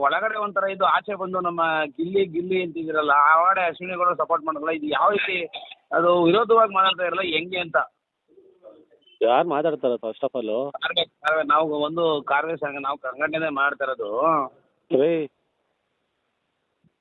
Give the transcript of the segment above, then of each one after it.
ಒಳಗಡೆ ಒಂಥರ ಇದು ಆಚೆ ಬಂದು ನಮ್ಮ ಗಿಲ್ಲಿ ಗಿಲ್ಲಿ ಅಂತಿದಿರಲ್ಲ ಆ ವಾಡೆ ಅಶ್ವಿನಿ ಗೌಡ ಸಪೋರ್ಟ್ ಮಾಡೋದಲ್ಲ ಇದು ಯಾವ ರೀತಿ ಅದು ವಿರೋಧವಾಗಿ ಮಾತಾಡ್ತಾ ಇರಲ್ಲ ಹೆಂಗೆ ಅಂತ ಯಾರು ಮಾತಾಡ್ತಾರ ಫಸ್ಟ್ ಆಫ್ ಆಲ್ ನಾವು ಒಂದು ಕಾರ್ಯ ಸಂಘ ನಾವು ಸಂಘಟನೆ ಮಾಡ್ತಾ ಇರೋದು ರೀ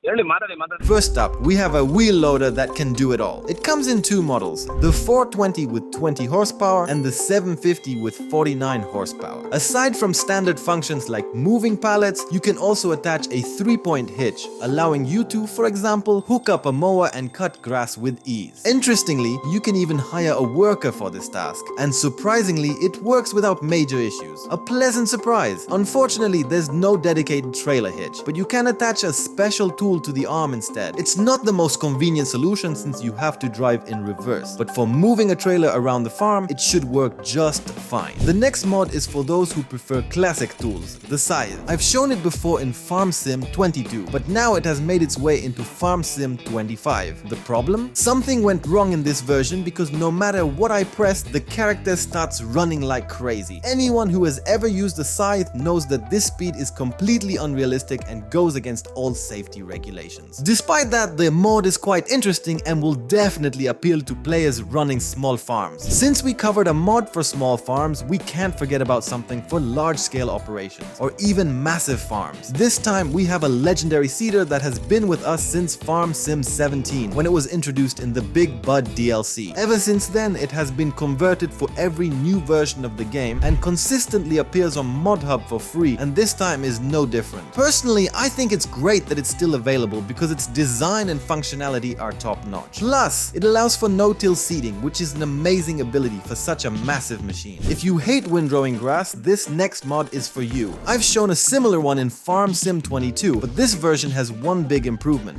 ಹೇಳಿ ಮಾತಾಡಿ. First up, we have a wheel loader that can do it all. It comes in two models, the 420 with 20 horsepower and the 750 with 49 horsepower. Aside from standard functions like moving pallets, you can also attach a 3-point hitch, allowing you to, for example, hook up a mower and cut grass with ease. Interestingly, you can even hire a worker for this task, and surprisingly, it works without major issues. A pleasant surprise. Unfortunately, there's no dedicated trailer hitch, but you can attach a special tool to the arm instead. It's not the most convenient solution since you have to drive in reverse, but for moving a trailer around the farm, it should work just fine. The next mod is for those who prefer classic tools, the scythe. I've shown it before in Farm Sim 22, but now it has made its way into Farm Sim 25. The problem? Something went wrong in this version because no matter what I press, the character starts running like crazy. Anyone who has ever used a scythe knows that this speed is completely unrealistic and goes against all safety regulations. Despite that, the mod is quite interesting and will definitely appeal to players running small farms. Since we covered a mod for small farms, we can't forget about something for large-scale operations or even massive farms. This time, we have a legendary seeder that has been with us since Farm Sim 17 when it was introduced in the Big Bud DLC. Ever since then, it has been converted for every new version of the game and consistently appears on ModHub for free, and this time is no different. Personally, I think it's great that it's still available because its design and functionality are top-notch. Plus, it allows for no-till seeding, which is an amazing ability for such a massive machine. If you hate windrowing grass, this next mod is for you. I've shown a similar one in Farm Sim 22, but this version has one big improvement.